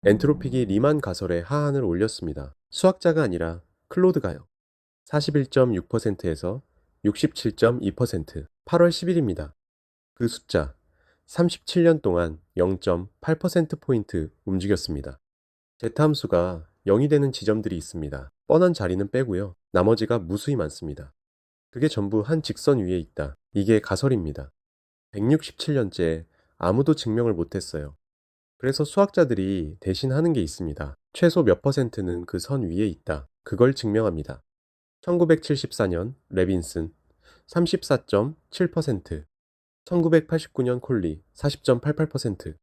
엔트로픽이 리만 가설의 하한을 올렸습니다. 수학자가 아니라 클로드가요. 41.6%에서 67.2%, 8월 10일입니다. 그 숫자, 37년 동안 0.8%포인트 움직였습니다. 제타 함수가 0이 되는 지점들이 있습니다. 뻔한 자리는 빼고요. 나머지가 무수히 많습니다. 그게 전부 한 직선 위에 있다. 이게 가설입니다. 167년째 아무도 증명을 못했어요. 그래서 수학자들이 대신 하는 게 있습니다. 최소 몇 퍼센트는 그 선 위에 있다. 그걸 증명합니다. 1974년 레빈슨 34.7%, 1989년 콜리 40.88%,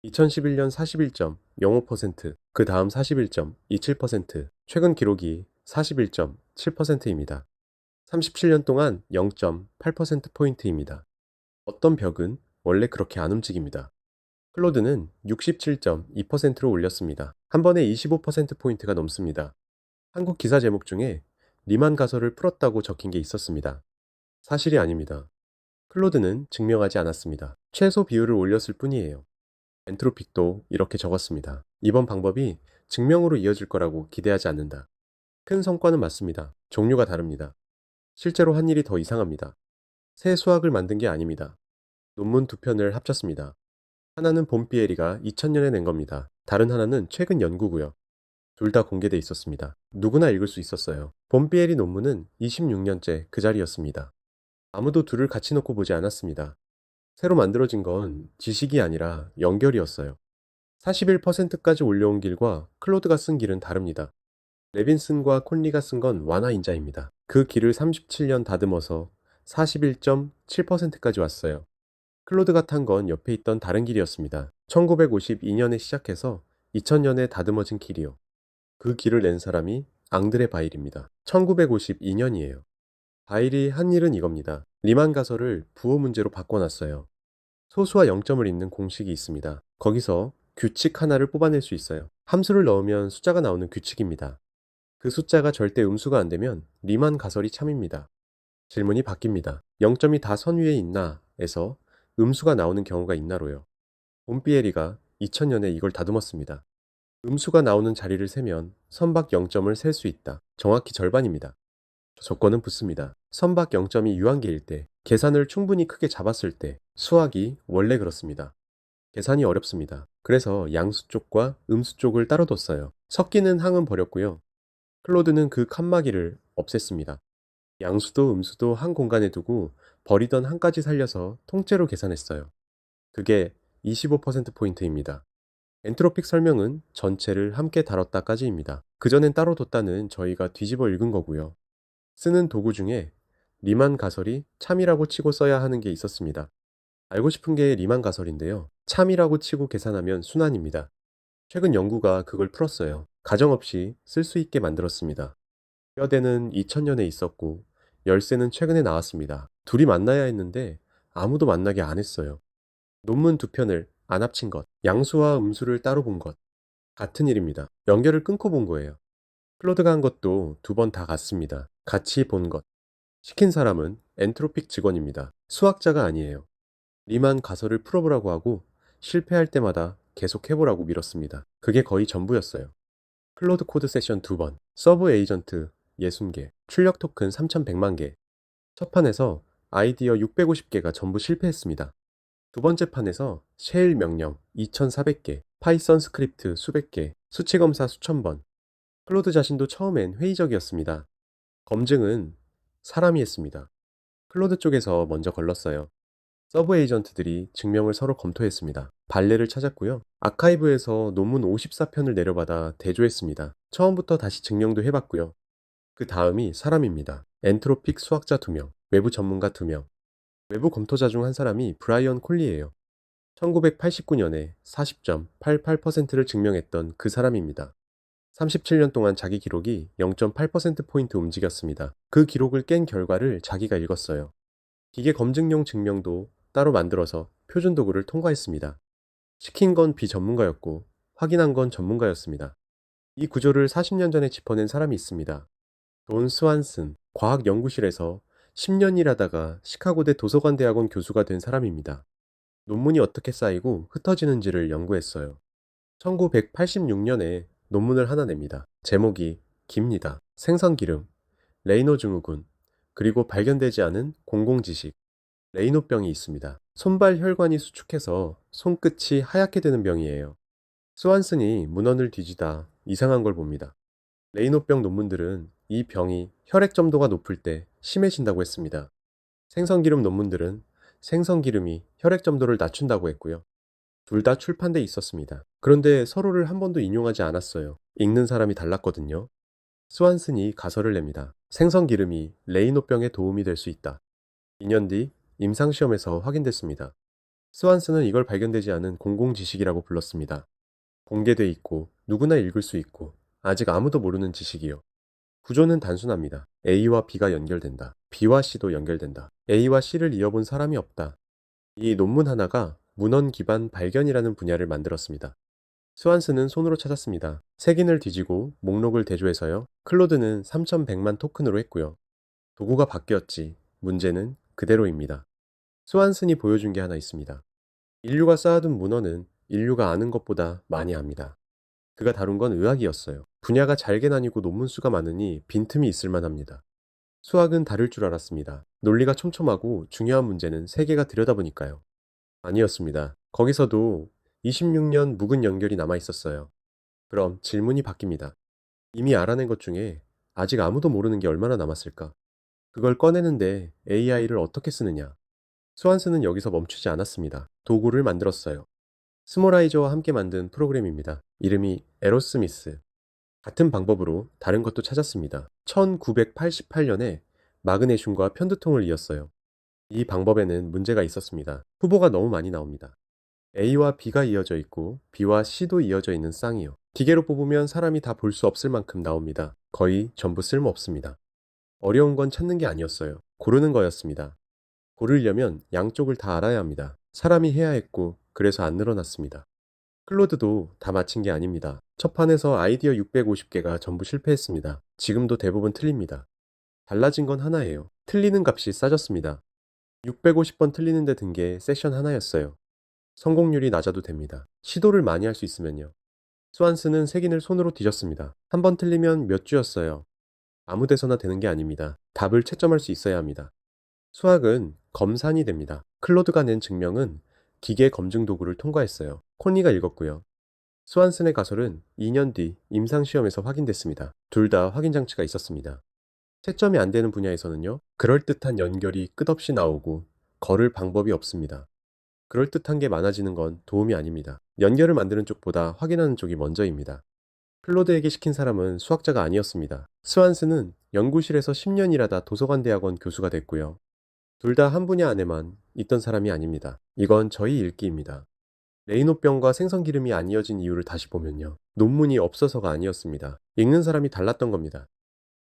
2011년 41.05%, 그 다음 41.27%, 최근 기록이 41.7%입니다. 37년 동안 0.8%포인트입니다. 어떤 벽은 원래 그렇게 안 움직입니다. 클로드는 67.2%로 올렸습니다. 한 번에 25%포인트가 넘습니다. 한국 기사 제목 중에 리만 가설을 풀었다고 적힌 게 있었습니다. 사실이 아닙니다. 클로드는 증명하지 않았습니다. 최소 비율을 올렸을 뿐이에요. 엔트로픽도 이렇게 적었습니다. 이번 방법이 증명으로 이어질 거라고 기대하지 않는다. 큰 성과는 맞습니다. 종류가 다릅니다. 실제로 한 일이 더 이상합니다. 새 수학을 만든 게 아닙니다. 논문 두 편을 합쳤습니다. 하나는 봄비에리가 2000년에 낸 겁니다. 다른 하나는 최근 연구고요. 둘 다 공개돼 있었습니다. 누구나 읽을 수 있었어요. 봄비에리 논문은 26년째 그 자리였습니다. 아무도 둘을 같이 놓고 보지 않았습니다. 새로 만들어진 건 지식이 아니라 연결이었어요. 41%까지 올려온 길과 클로드가 쓴 길은 다릅니다. 레빈슨과 콘리가 쓴 건 완화인자입니다. 그 길을 37년 다듬어서 41.7%까지 왔어요. 클로드가 탄 건 옆에 있던 다른 길이었습니다. 1952년에 시작해서 2000년에 다듬어진 길이요. 그 길을 낸 사람이 앙드레 바일입니다. 1952년이에요. 바일이 한 일은 이겁니다. 리만 가설을 부호 문제로 바꿔놨어요. 소수와 0점을 잇는 공식이 있습니다. 거기서 규칙 하나를 뽑아낼 수 있어요. 함수를 넣으면 숫자가 나오는 규칙입니다. 그 숫자가 절대 음수가 안 되면 리만 가설이 참입니다. 질문이 바뀝니다. 0점이 다 선 위에 있나? 에서 음수가 나오는 경우가 있나로요. 봄비에리가 2000년에 이걸 다듬었습니다. 음수가 나오는 자리를 세면 선박 0점을 셀 수 있다. 정확히 절반입니다. 조건은 붙습니다. 선박 0점이 유한계일 때, 계산을 충분히 크게 잡았을 때, 수학이 원래 그렇습니다. 계산이 어렵습니다. 그래서 양수 쪽과 음수 쪽을 따로 뒀어요. 섞이는 항은 버렸고요. 클로드는 그 칸막이를 없앴습니다. 양수도 음수도 한 공간에 두고 버리던 한까지 살려서 통째로 계산했어요. 그게 25%포인트입니다. 엔트로픽 설명은 전체를 함께 다뤘다까지입니다. 그전엔 따로 뒀다는 저희가 뒤집어 읽은 거고요. 쓰는 도구 중에 리만 가설이 참이라고 치고 써야 하는 게 있었습니다. 알고 싶은 게 리만 가설인데요. 참이라고 치고 계산하면 순환입니다. 최근 연구가 그걸 풀었어요. 가정없이 쓸 수 있게 만들었습니다. 뼈대는 2000년에 있었고 열쇠는 최근에 나왔습니다. 둘이 만나야 했는데 아무도 만나게 안 했어요. 논문 두 편을 안 합친 것, 양수와 음수를 따로 본 것, 같은 일입니다. 연결을 끊고 본 거예요. 클로드가 한 것도 두 번 다 같습니다. 같이 본 것. 시킨 사람은 엔트로픽 직원입니다. 수학자가 아니에요. 리만 가설을 풀어보라고 하고 실패할 때마다 계속 해보라고 밀었습니다. 그게 거의 전부였어요. 클로드 코드 세션 두 번, 서브 에이전트 60개, 출력 토큰 3100만 개. 첫 판에서 아이디어 650개가 전부 실패했습니다. 두 번째 판에서 쉘 명령 2400개, 파이썬 스크립트 수백 개, 수치 검사 수천 번. 클로드 자신도 처음엔 회의적이었습니다. 검증은 사람이 했습니다. 클로드 쪽에서 먼저 걸렀어요. 서브 에이전트들이 증명을 서로 검토했습니다. 발레를 찾았고요. 아카이브에서 논문 54편을 내려받아 대조했습니다. 처음부터 다시 증명도 해봤고요. 그 다음이 사람입니다. 엔트로픽 수학자 2명, 외부 전문가 2명. 외부 검토자 중 한 사람이 브라이언 콜리예요. 1989년에 40.88%를 증명했던 그 사람입니다. 37년 동안 자기 기록이 0.8%포인트 움직였습니다. 그 기록을 깬 결과를 자기가 읽었어요. 기계 검증용 증명도 따로 만들어서 표준 도구를 통과했습니다. 시킨 건 비전문가였고 확인한 건 전문가였습니다. 이 구조를 40년 전에 짚어낸 사람이 있습니다. 돈 스완슨, 과학연구실에서 10년 일하다가 시카고대 도서관대학원 교수가 된 사람입니다. 논문이 어떻게 쌓이고 흩어지는지를 연구했어요. 1986년에 논문을 하나 냅니다. 제목이 깁니다. 생선기름, 레이노 증후군, 그리고 발견되지 않은 공공지식, 레이노병이 있습니다. 손발 혈관이 수축해서 손끝이 하얗게 되는 병이에요. 스완슨이 문헌을 뒤지다 이상한 걸 봅니다. 레이노병 논문들은 이 병이 혈액 점도가 높을 때 심해진다고 했습니다. 생선기름 논문들은 생선기름이 혈액 점도를 낮춘다고 했고요. 둘 다 출판돼 있었습니다. 그런데 서로를 한 번도 인용하지 않았어요. 읽는 사람이 달랐거든요. 스완슨이 가설을 냅니다. 생선기름이 레이노병에 도움이 될 수 있다. 2년 뒤 임상시험에서 확인됐습니다. 스완슨은 이걸 발견되지 않은 공공지식이라고 불렀습니다. 공개돼 있고 누구나 읽을 수 있고 아직 아무도 모르는 지식이요. 구조는 단순합니다. A와 B가 연결된다. B와 C도 연결된다. A와 C를 이어본 사람이 없다. 이 논문 하나가 문헌 기반 발견이라는 분야를 만들었습니다. 스완스는 손으로 찾았습니다. 색인을 뒤지고 목록을 대조해서요. 클로드는 3,100만 토큰으로 했고요. 도구가 바뀌었지. 문제는 그대로입니다. 스완슨이 보여준 게 하나 있습니다. 인류가 쌓아둔 문헌은 인류가 아는 것보다 많이 압니다. 그가 다룬 건 의학이었어요. 분야가 잘게 나뉘고 논문 수가 많으니 빈틈이 있을 만합니다. 수학은 다를 줄 알았습니다. 논리가 촘촘하고 중요한 문제는 세계가 들여다보니까요. 아니었습니다. 거기서도 26년 묵은 연결이 남아 있었어요. 그럼 질문이 바뀝니다. 이미 알아낸 것 중에 아직 아무도 모르는 게 얼마나 남았을까? 그걸 꺼내는데 AI를 어떻게 쓰느냐? 스완스는 여기서 멈추지 않았습니다. 도구를 만들었어요. 스모라이저와 함께 만든 프로그램입니다. 이름이 에로스미스. 같은 방법으로 다른 것도 찾았습니다. 1988년에 마그네슘과 편두통을 이었어요. 이 방법에는 문제가 있었습니다. 후보가 너무 많이 나옵니다. A와 B가 이어져 있고 B와 C도 이어져 있는 쌍이요. 기계로 뽑으면 사람이 다 볼 수 없을 만큼 나옵니다. 거의 전부 쓸모없습니다. 어려운 건 찾는 게 아니었어요. 고르는 거였습니다. 고르려면 양쪽을 다 알아야 합니다. 사람이 해야 했고 그래서 안 늘어났습니다. 클로드도 다 마친 게 아닙니다. 첫 판에서 아이디어 650개가 전부 실패했습니다. 지금도 대부분 틀립니다. 달라진 건 하나예요. 틀리는 값이 싸졌습니다. 650번 틀리는데 든 게 세션 하나였어요. 성공률이 낮아도 됩니다. 시도를 많이 할 수 있으면요. 스완스는 색인을 손으로 뒤졌습니다. 한 번 틀리면 몇 주였어요. 아무 데서나 되는 게 아닙니다. 답을 채점할 수 있어야 합니다. 수학은 검산이 됩니다. 클로드가 낸 증명은 기계 검증 도구를 통과했어요. 콘니가 읽었고요. 스완슨의 가설은 2년 뒤 임상시험에서 확인됐습니다. 둘 다 확인 장치가 있었습니다. 채점이 안 되는 분야에서는요, 그럴듯한 연결이 끝없이 나오고 걸을 방법이 없습니다. 그럴듯한 게 많아지는 건 도움이 아닙니다. 연결을 만드는 쪽보다 확인하는 쪽이 먼저입니다. 클로드에게 시킨 사람은 수학자가 아니었습니다. 스완스는 연구실에서 10년 일하다 도서관 대학원 교수가 됐고요. 둘 다 한 분야 안에만 있던 사람이 아닙니다. 이건 저희 읽기입니다. 레이노병과 생선기름이 안 이어진 이유를 다시 보면요. 논문이 없어서가 아니었습니다. 읽는 사람이 달랐던 겁니다.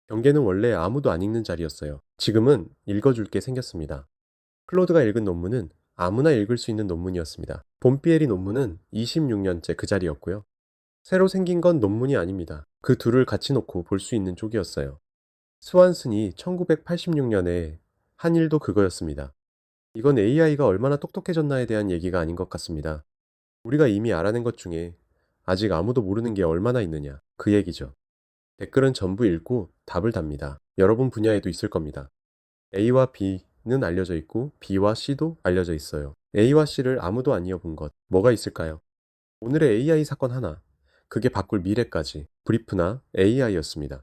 경계는 원래 아무도 안 읽는 자리였어요. 지금은 읽어줄 게 생겼습니다. 클로드가 읽은 논문은 아무나 읽을 수 있는 논문이었습니다. 본피에리 논문은 26년째 그 자리였고요. 새로 생긴 건 논문이 아닙니다. 그 둘을 같이 놓고 볼 수 있는 쪽이었어요. 스완슨이 1986년에 한 일도 그거였습니다. 이건 AI가 얼마나 똑똑해졌나에 대한 얘기가 아닌 것 같습니다. 우리가 이미 알아낸 것 중에 아직 아무도 모르는 게 얼마나 있느냐, 그 얘기죠. 댓글은 전부 읽고 답을 답니다. 여러분 분야에도 있을 겁니다. A와 B는 알려져 있고 B와 C도 알려져 있어요. A와 C를 아무도 안 이어본 것, 뭐가 있을까요? 오늘의 AI 사건 하나, 그게 바꿀 미래까지, 브리프나 AI였습니다.